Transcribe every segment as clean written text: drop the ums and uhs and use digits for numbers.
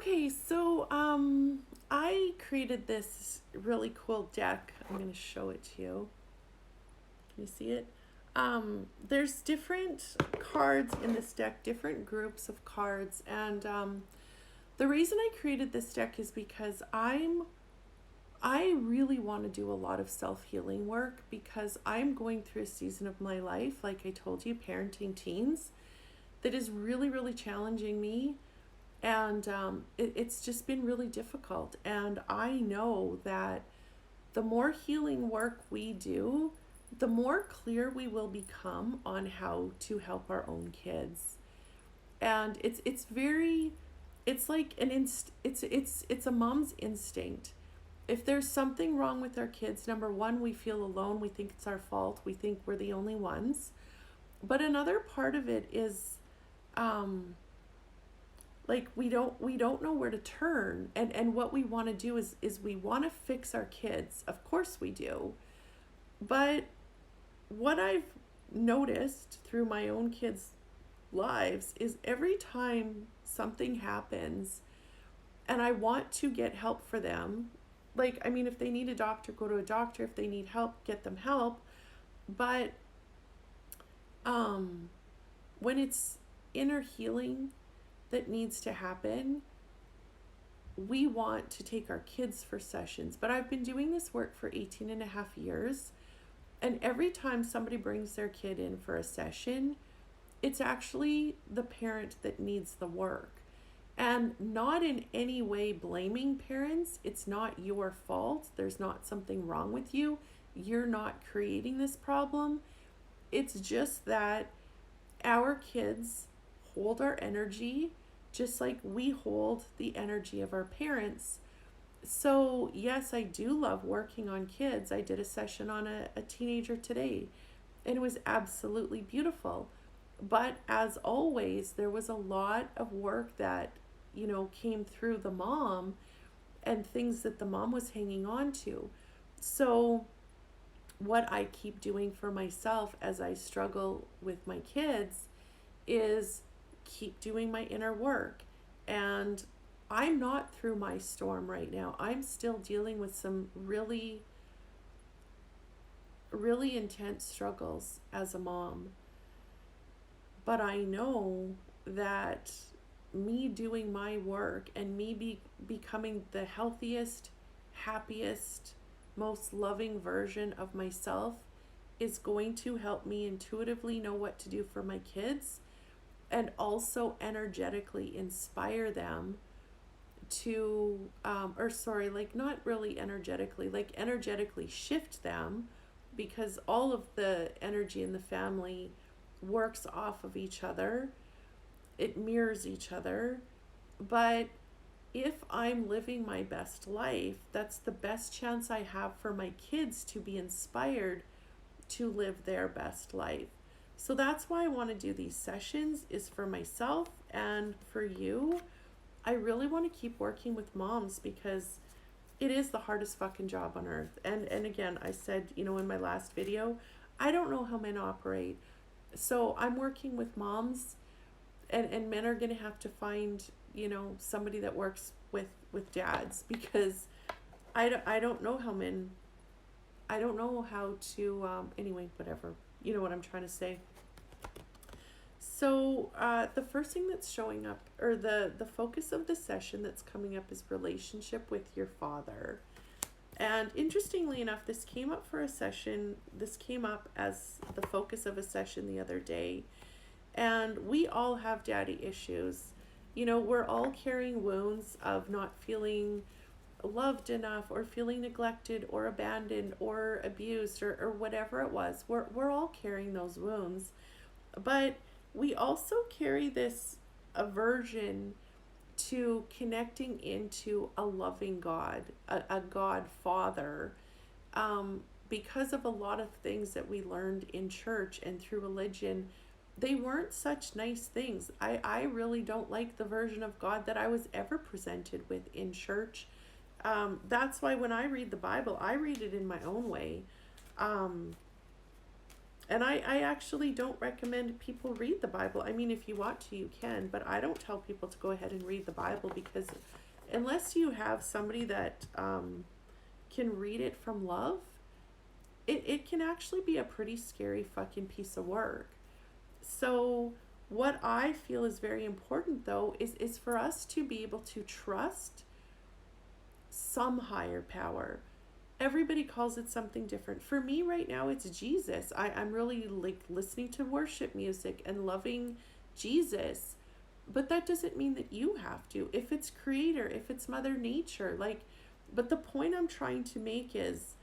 Okay, so I created this really cool deck. I'm going to show it to you. Can you see it? There's different cards in this deck, different groups of cards, and the reason I created this deck is because I really want to do a lot of self-healing work because I'm going through a season of my life, like I told you, parenting teens, that is really, really challenging me. And it's just been really difficult. And I know that the more healing work we do, the more clear we will become on how to help our own kids. And it's very, it's like it's a mom's instinct. If there's something wrong with our kids, number one, we feel alone. We think it's our fault. We think we're the only ones. But another part of it is, um, like we don't know where to turn, and what we want to do is we want to fix our kids, of course we do, but what I've noticed through my own kids lives is every time something happens and I want to get help for them, like, I mean, if they need a doctor, go to a doctor. If they need help, get them help. But um when it's inner healing that needs to happen, we want to take our kids for sessions. But I've been doing this work for 18 and a half years. And every time somebody brings their kid in for a session, it's actually the parent that needs the work. And not in any way blaming parents. It's not your fault. There's not something wrong with you. You're not creating this problem. It's just that our kids hold our energy just like we hold the energy of our parents. So, yes, I do love working on kids. I did a session on a teenager today, and it was absolutely beautiful. But as always, there was a lot of work that, came through the mom and things that the mom was hanging on to. So, what I keep doing for myself as I struggle with my kids is keep doing my inner work. And I'm not through my storm right now. I'm still dealing with some really, really intense struggles as a mom. But I know that me doing my work and becoming the healthiest, happiest, most loving version of myself is going to help me intuitively know what to do for my kids, and also energetically inspire them to, or sorry, like not really energetically, like energetically shift them, because all of the energy in the family works off of each other, it mirrors each other. But if I'm living my best life, that's the best chance I have for my kids to be inspired to live their best life. So that's why I want to do these sessions, is for myself and for you. I really want to keep working with moms because it is the hardest fucking job on earth. And again, I said, in my last video, I don't know how men operate. So I'm working with moms, and men are going to have to find, somebody that works with dads, because I don't know how men, I don't know how to, anyway, whatever. You know what I'm trying to say. So the first thing that's showing up, or the focus of the session that's coming up, is relationship with your father. And interestingly enough, this came up for a session. This came up as the focus of a session the other day. And we all have daddy issues. We're all carrying wounds of not feeling loved enough, or feeling neglected or abandoned or abused, or whatever it was. We're all carrying those wounds. But we also carry this aversion to connecting into a loving God, a God Father, because of a lot of things that we learned in church and through religion. They weren't such nice things. I really don't like the version of God that I was ever presented with in church. That's why when I read the Bible, I read it in my own way. And I actually don't recommend people read the Bible. I mean, if you want to, you can, but I don't tell people to go ahead and read the Bible, because unless you have somebody that can read it from love, it can actually be a pretty scary fucking piece of work. So, what I feel is very important, though, is for us to be able to trust some higher power. Everybody calls it something different. For me right now, it's Jesus. I'm really like listening to worship music and loving Jesus. But that doesn't mean that you have to. If it's creator, if it's mother nature, like, but the point I'm trying to make is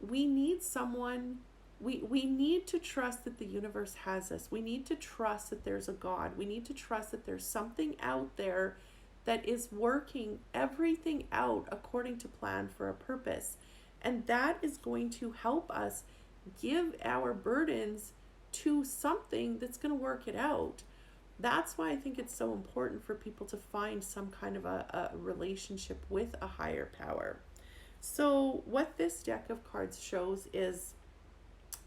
we need someone, we need to trust that the universe has us. We need to trust that there's a God. We need to trust that there's something out there that is working everything out according to plan for a purpose. And that is going to help us give our burdens to something that's going to work it out. That's why I think it's so important for people to find some kind of a relationship with a higher power. So, what this deck of cards shows is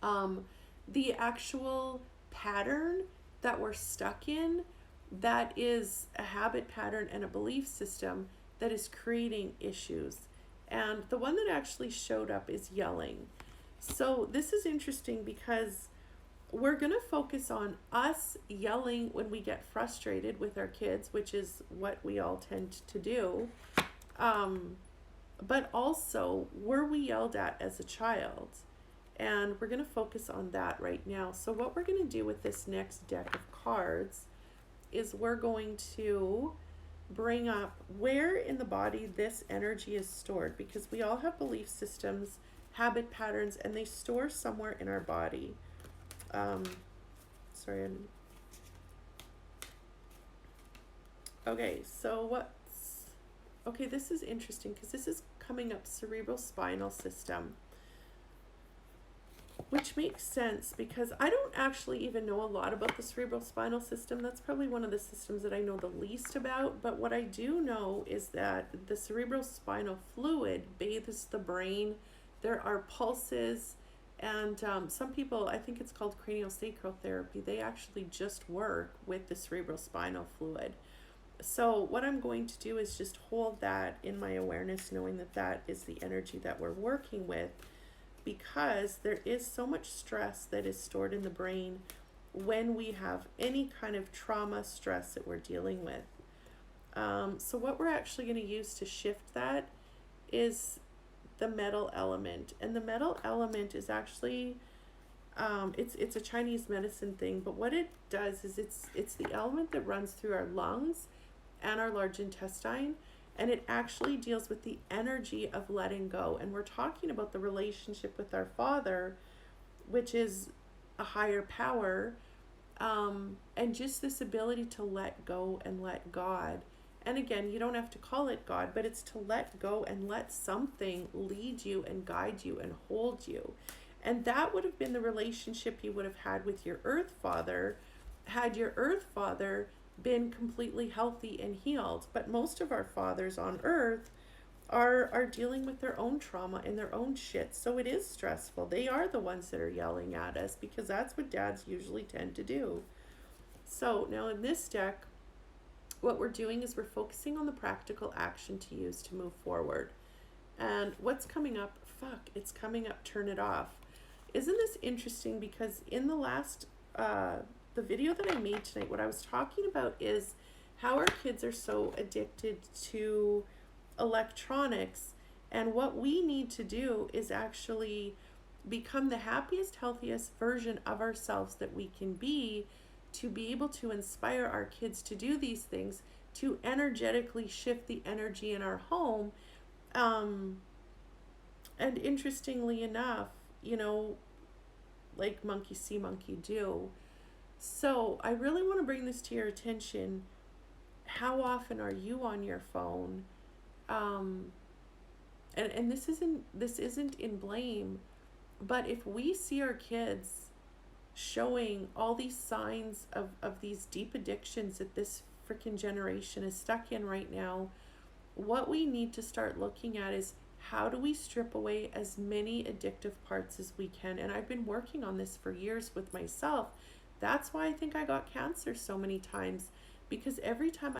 the actual pattern that we're stuck in, that is a habit pattern and a belief system that is creating issues. And the one that actually showed up is yelling. So this is interesting because we're going to focus on us yelling when we get frustrated with our kids, which is what we all tend to do. But also, were we yelled at as a child? And we're going to focus on that right now. So what we're going to do with this next deck of cards is we're going to bring up where in the body this energy is stored, because we all have belief systems, habit patterns, and they store somewhere in our body. Okay, so this is interesting because this is coming up cerebral spinal system, which makes sense because I don't actually even know a lot about the cerebral spinal system. That's probably one of the systems that I know the least about. But what I do know is that the cerebral spinal fluid bathes the brain. There are pulses, and some people, I think it's called craniosacral therapy, they actually just work with the cerebral spinal fluid. So what I'm going to do is just hold that in my awareness, knowing that that is the energy that we're working with, because there is so much stress that is stored in the brain when we have any kind of trauma, stress that we're dealing with. So what we're actually going to use to shift that is the metal element. And the metal element is actually, it's a Chinese medicine thing, but what it does is it's the element that runs through our lungs and our large intestine, and it actually deals with the energy of letting go. And we're talking about the relationship with our Father, which is a higher power, and just this ability to let go and let God. And again, you don't have to call it God, but it's to let go and let something lead you and guide you and hold you. And that would have been the relationship you would have had with your earth father, had your earth father been completely healthy and healed. But most of our fathers on earth are dealing with their own trauma and their own shit. So it is stressful. They are the ones that are yelling at us, because that's what dads usually tend to do. So now in this deck, what we're doing is we're focusing on the practical action to use to move forward. And what's coming up? It's coming up, turn it off. Isn't this interesting? Because in the last, the video that I made tonight, what I was talking about is how our kids are so addicted to electronics. And what we need to do is actually become the happiest, healthiest version of ourselves that we can be, to be able to inspire our kids to do these things, to energetically shift the energy in our home. And interestingly enough, like monkey see, monkey do. So I really want to bring this to your attention. How often are you on your phone? And this isn't in blame, but if we see our kids showing all these signs of these deep addictions that this freaking generation is stuck in right now, what we need to start looking at is, how do we strip away as many addictive parts as we can? And I've been working on this for years with myself. That's why I think I got cancer so many times, because every time